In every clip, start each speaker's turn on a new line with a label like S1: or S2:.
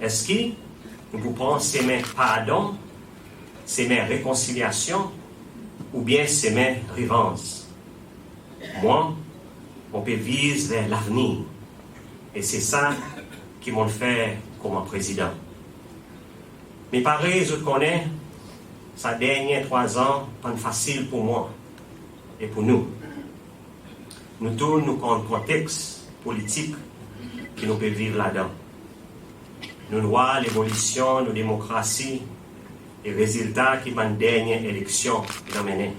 S1: Est-ce que nous pouvons s'aimer pardon, s'aimer réconciliation, ou bien s'aimer revanche? Moi, on peut viser vers l'avenir. Et c'est ça qui m'ont fait comme président. Mais pareil, je connais, ces derniers 3 ans, pas facile pour moi et pour nous. Nous tous, nous avons un contexte politique qui nous peut vivre là-dedans. Nous voyons l'évolution de la démocratie et les résultats qui m'ont dernière élection mené.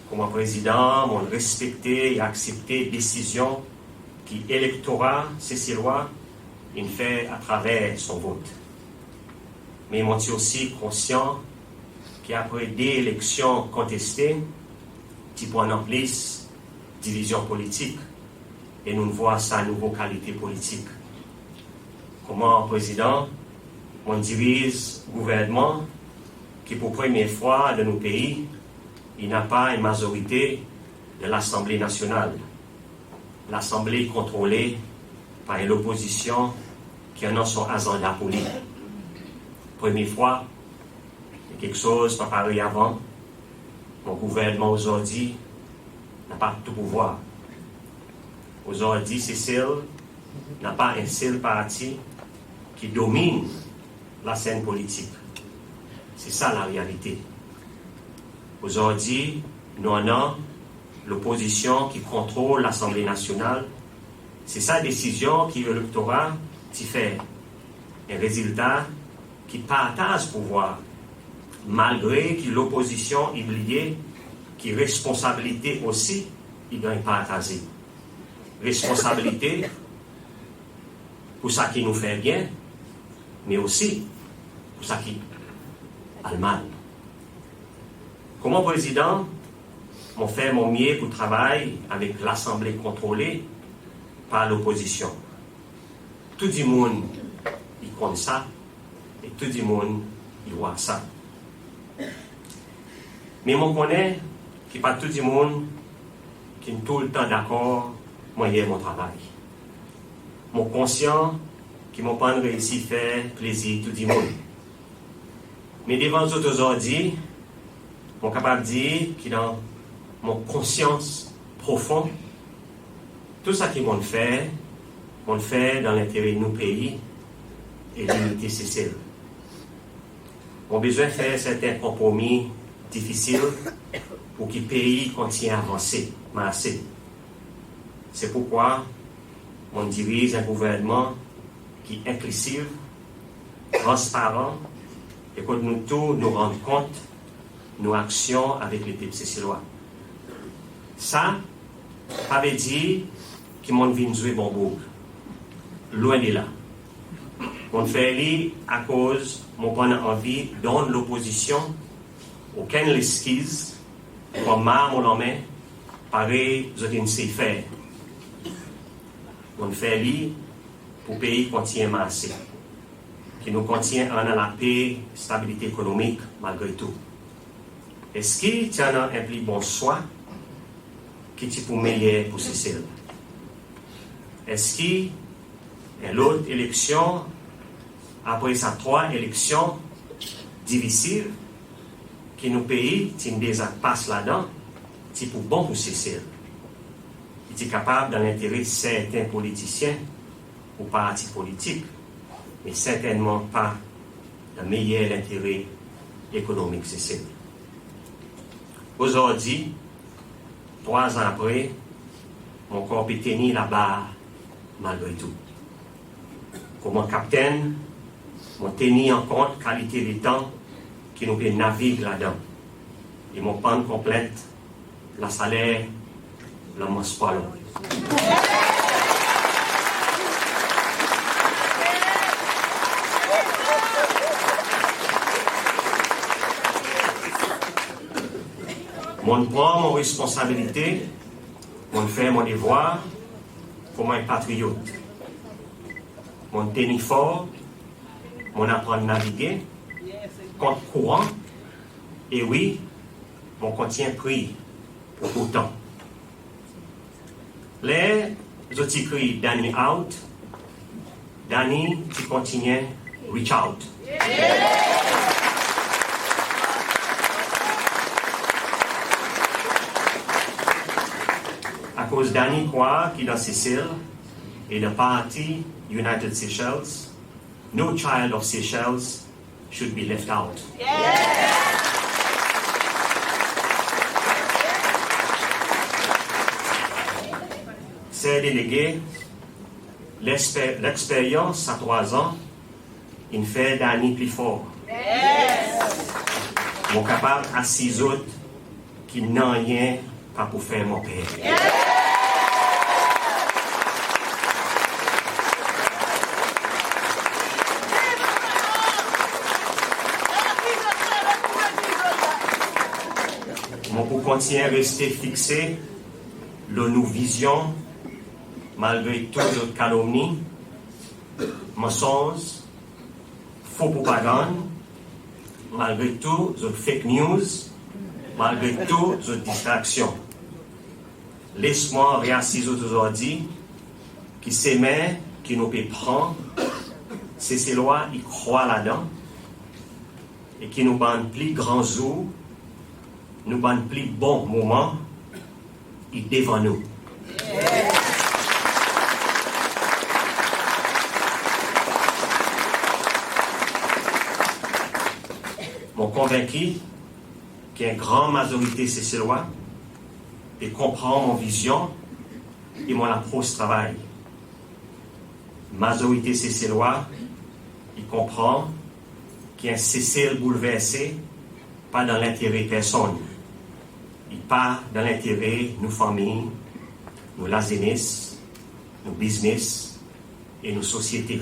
S1: Comme président, on respecté et accepté les décisions qui l'électorat cécilois il fait à travers son vote. Mais on est aussi conscient qu'après des élections contestées, il y a en plus division politique et nous voyons sa nouvelle qualité politique. Comment président, on dirige le gouvernement qui pour la première fois dans nos pays, il n'a pas une majorité de l'Assemblée nationale. L'Assemblée est contrôlée par l'opposition qui en a son agenda politique. Première fois, quelque chose pas pareil avant. Mon gouvernement aujourd'hui n'a pas tout pouvoir. Aujourd'hui, n'a pas un seul parti qui domine la scène politique. C'est ça la réalité. Aujourd'hui, nous avons l'opposition qui contrôle l'Assemblée nationale. C'est sa décision qui l'électorat qui fait un résultat qui partage le pouvoir, malgré que l'opposition est liée, qui responsabilité aussi, il doit partager. Responsabilité pour ça qui nous fait bien, mais aussi pour ça qui a le mal. Comme président, je fais mon mieux pour travailler avec l'Assemblée contrôlée par l'opposition. Tout le monde il connaît ça et tout le monde il voit ça. Mais je connais que pas tout le monde qui est tout le temps d'accord avec mon travail. Je suis conscient que je n'ai pas réussi à faire plaisir à tout le monde. Mais devant vous aujourd'hui, je suis capable de dire que dans mon conscience profonde, tout ça qu'ils m'ont fait dans l'intérêt de nos pays et de l'unité sociale. On a besoin de faire certains compromis difficiles pour que le pays continue à avancer. C'est pourquoi on dirige un gouvernement qui est inclusif, transparent, et que nous tous nous rendons compte de nos actions avec les peuples siciliens. Ça veut dire que mon vient jouer bon bouc. Loin de là. On fait li à cause mon pas envie dans l'opposition, aucune esquisse, comme mon homme, pareil, je ne sais faire. On fait li pour le pays continue à marcher, qui nous contient en la paix, stabilité économique malgré tout. Est-ce qu'il y a un plus bon choix qui est pour meilleur pour Sicile? Est-ce qu'il y a l'autre élection, après ces 3 élections difficiles, qui nous pays, qui nous passe là-dedans, c'est pour bon pour Sicile? Il est capable, dans l'intérêt de certains politiciens ou partis politiques, mais certainement pas le meilleur intérêt économique Sicile. Aujourd'hui, 3 ans après, mon corps peut tenir la barre malgré tout. Comme capitaine, je tenir en compte la qualité du temps qui nous peut naviguer là-dedans. Et mon panne complète, la salaire, la masse pas long. Je prends mon responsabilité, je fais mon devoir comme un patriote. Je tenir fort, je apprends à naviguer contre courant, et oui, je contient prix pour autant. Les autres écrits dernier out, Danny, tu continues, reach out. À cause Danny croit qu'il est dans Seychelles et de parti United Seychelles, no child of Seychelles should be left out. Ces délégués, l'expérience à 3 ans, il fait Danny plus fort. Mon capable à 6 autres qui n'ont rien pas pour faire mon père. Mon pour continuer à rester fixé, nos visions, malgré toutes les calomnies, mensonges, faux propagande, malgré tout les fake news, malgré toutes les distractions. Laisse-moi réassiser aujourd'hui qui s'aimait, qui nous peut prendre, c'est ces lois, ils croient là-dedans, et qui nous bandent plus grands jours, nous bandent plus bons moments, ils devant nous. Mon convaincu qu'une grande majorité c'est ces lois et comprend mon vision et mon approche travail. Majorité c'est ces lois, il comprend qu'il y a un cessez bouleversé, pas dans l'intérêt personne. Il part dans l'intérêt de nos familles, nos lazenis, nos business et nos sociétés.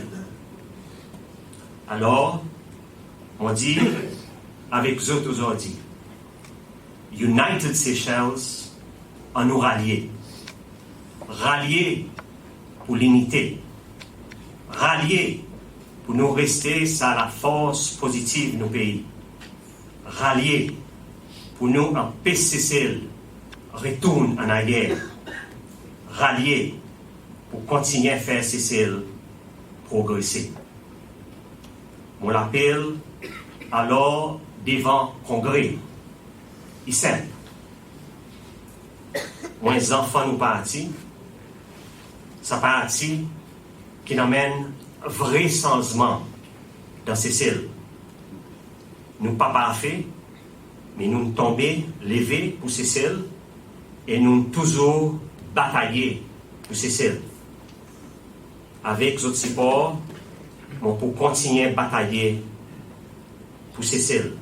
S1: Alors, on dit avec eux aujourd'hui, United Seychelles en nous rallier. Rallier pour l'unité. Rallier pour nous rester sur la force positive de nos pays. Rallier pour nous en PCCL retourne en arrière. Rallier pour continuer à faire CCL progresser. Mon appel alors devant Congrès, il est simple. Mes enfants nous partis, ça partit qui amène vrai changement dans CCL. Nous pas parfaits, mais nous tomber, lever pour CCL et nous toujours batailler pour CCL. Avec votre support, pour continuer à batailler pour CCL.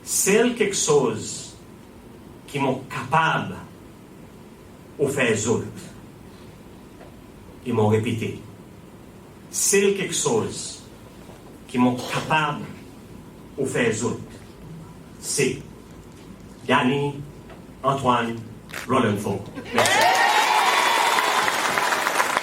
S1: C'est quelque chose qui m'ont capable de faire les autres. Ils m'ont répété. C'est quelque chose qui m'ont capable de faire les autres. C'est Danny Antoine Rollenford. Merci.